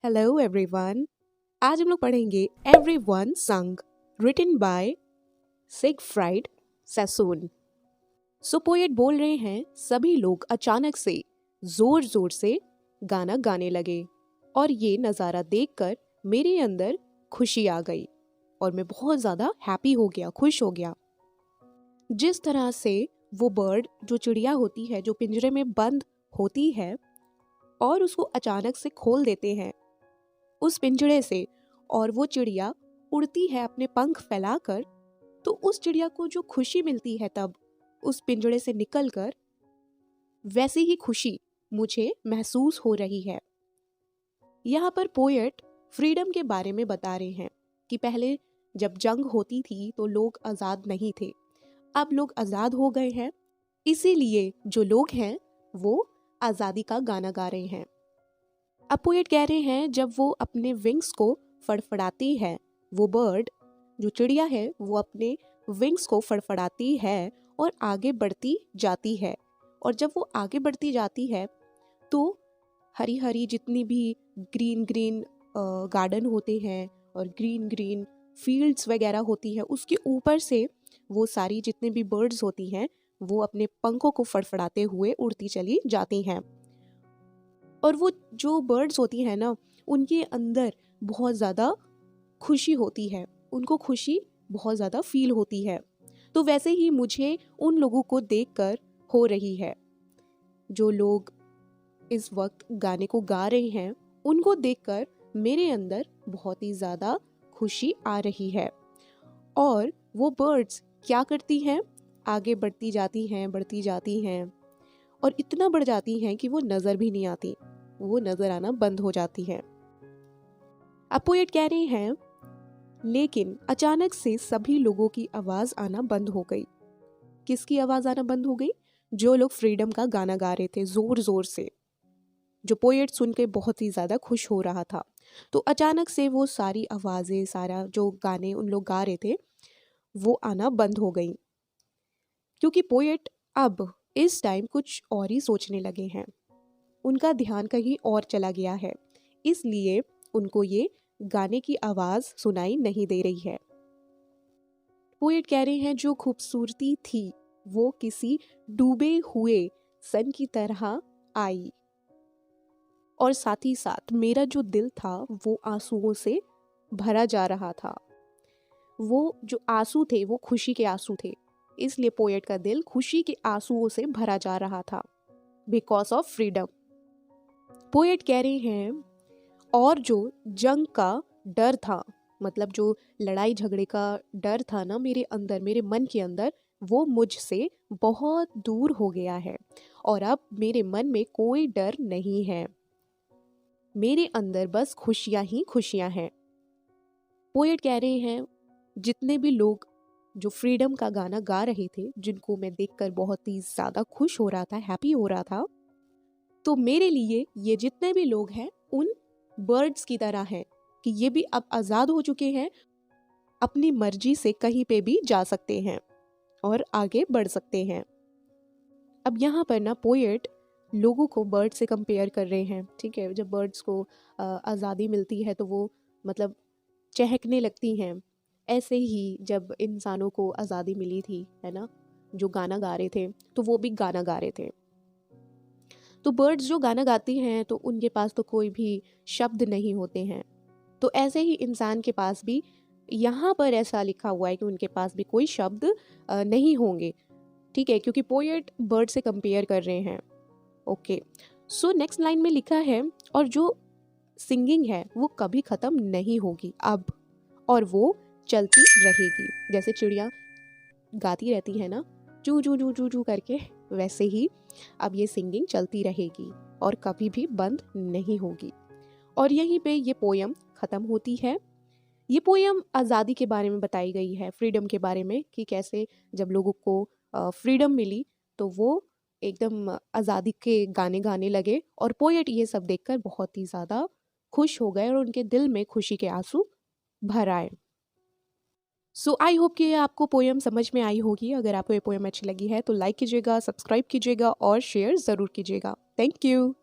Hello everyone. आज हम लोग पढ़ेंगे everyone sung written by Siegfried Sassoon. So poet बोल रहे हैं, सभी लोग अचानक से जोर जोर से गाना गाने लगे और ये नज़ारा देखकर मेरे अंदर खुशी आ गई और मैं बहुत ज़्यादा हैप्पी हो गया, खुश हो गया। जिस तरह से वो बर्ड, जो चिड़िया होती है, जो पिंजरे में बंद होती है और उसको अचानक से खोल देते हैं उस पिंजरे से और वो चिड़िया उड़ती है अपने पंख फैलाकर, तो उस चिड़िया को जो खुशी मिलती है तब उस पिंजरे से निकलकर, वैसी ही खुशी मुझे महसूस हो रही है। यहाँ पर पोएट फ्रीडम के बारे में बता रहे हैं कि पहले जब जंग होती थी तो लोग आज़ाद नहीं थे, अब लोग आज़ाद हो गए हैं, इसीलिए जो लोग हैं वो आज़ादी का गाना गा रहे हैं। अब पोएट कह रहे हैं, जब वो अपने विंग्स को फड़फड़ाती है, वो बर्ड जो चिड़िया है वो अपने विंग्स को फड़फड़ाती है और आगे बढ़ती जाती है, और जब वो आगे बढ़ती जाती है तो हरी हरी जितनी भी ग्रीन ग्रीन गार्डन होते हैं और ग्रीन ग्रीन फील्ड्स वगैरह होती है, उसके ऊपर से वो सारी जितने भी बर्ड्स होती हैं वो अपने पंखों को फड़फड़ाते हुए उड़ती चली जाती हैं। और वो जो बर्ड्स होती हैं ना, उनके अंदर बहुत ज़्यादा खुशी होती है, उनको खुशी बहुत ज़्यादा फील होती है। तो वैसे ही मुझे उन लोगों को देखकर हो रही है, जो लोग इस वक्त गाने को गा रहे हैं, उनको देखकर मेरे अंदर बहुत ही ज़्यादा खुशी आ रही है। और वो बर्ड्स क्या करती हैं, आगे बढ़ती जाती हैं और इतना बढ़ जाती हैं कि वो नज़र भी नहीं आती, वो नज़र आना बंद हो जाती हैं। अब पोएट कह रहे हैं, लेकिन अचानक से सभी लोगों की आवाज़ आना बंद हो गई। किसकी आवाज़ आना बंद हो गई? जो लोग फ्रीडम का गाना गा रहे थे ज़ोर ज़ोर से, जो पोएट सुन के बहुत ही ज़्यादा खुश हो रहा था। तो अचानक से वो सारी आवाज़ें, सारा जो गाने उन लोग गा रहे थे वो आना बंद हो गई, क्योंकि पोएट अब इस टाइम कुछ और ही सोचने लगे हैं। उनका ध्यान कहीं और चला गया है, इसलिए उनको ये गाने की आवाज़ सुनाई नहीं दे रही है। पोएट कह रहे हैं, जो खूबसूरती थी वो किसी डूबे हुए सन की तरह आई, और साथ ही साथ मेरा जो दिल था वो आंसुओं से भरा जा रहा था। वो जो आंसू थे वो खुशी के आंसू थे, इसलिए पोएट का दिल खुशी के आंसुओं से भरा जा रहा था, बिकॉज ऑफ फ्रीडम। पोएट कह रहे हैं, और जो जंग का डर था, मतलब जो लड़ाई झगड़े का डर था ना मेरे अंदर, मेरे मन के अंदर, वो मुझसे बहुत दूर हो गया है और अब मेरे मन में कोई डर नहीं है, मेरे अंदर बस खुशियाँ ही खुशियाँ हैं। पोएट कह रहे हैं, जितने भी लोग जो फ्रीडम का गाना गा रहे थे, जिनको मैं देखकर बहुत ही ज़्यादा खुश हो रहा था, हैप्पी हो रहा था, तो मेरे लिए ये जितने भी लोग हैं उन बर्ड्स की तरह हैं कि ये भी अब आज़ाद हो चुके हैं, अपनी मर्जी से कहीं पे भी जा सकते हैं और आगे बढ़ सकते हैं। अब यहाँ पर ना पोएट लोगों को बर्ड से कंपेयर कर रहे हैं, ठीक है। जब बर्ड्स को आज़ादी मिलती है तो वो मतलब चहकने लगती हैं, ऐसे ही जब इंसानों को आज़ादी मिली थी, है ना, जो गाना गा रहे थे तो वो भी गाना गा रहे थे। तो बर्ड्स जो गाना गाती हैं तो उनके पास तो कोई भी शब्द नहीं होते हैं, तो ऐसे ही इंसान के पास भी यहाँ पर ऐसा लिखा हुआ है कि उनके पास भी कोई शब्द नहीं होंगे, ठीक है, क्योंकि पोएट बर्ड से कंपेयर कर रहे हैं। ओके, सो नेक्स्ट लाइन में लिखा है, और जो सिंगिंग है वो कभी ख़त्म नहीं होगी अब, और वो चलती रहेगी। जैसे चिड़िया गाती रहती है ना, चू चू चू चू चू करके, वैसे ही अब ये सिंगिंग चलती रहेगी और कभी भी बंद नहीं होगी। और यहीं पे ये पोयम ख़त्म होती है। ये पोयम आज़ादी के बारे में बताई गई है, फ्रीडम के बारे में, कि कैसे जब लोगों को फ्रीडम मिली तो वो एकदम आज़ादी के गाने गाने लगे, और पोएट ये सब देखकर बहुत ही ज़्यादा खुश हो गए और उनके दिल में खुशी के आंसू भर आए। सो आई होप कि आपको पोएम समझ में आई होगी। अगर आपको ये पोएम अच्छी लगी है तो लाइक कीजिएगा, सब्सक्राइब कीजिएगा और शेयर ज़रूर कीजिएगा। Thank you.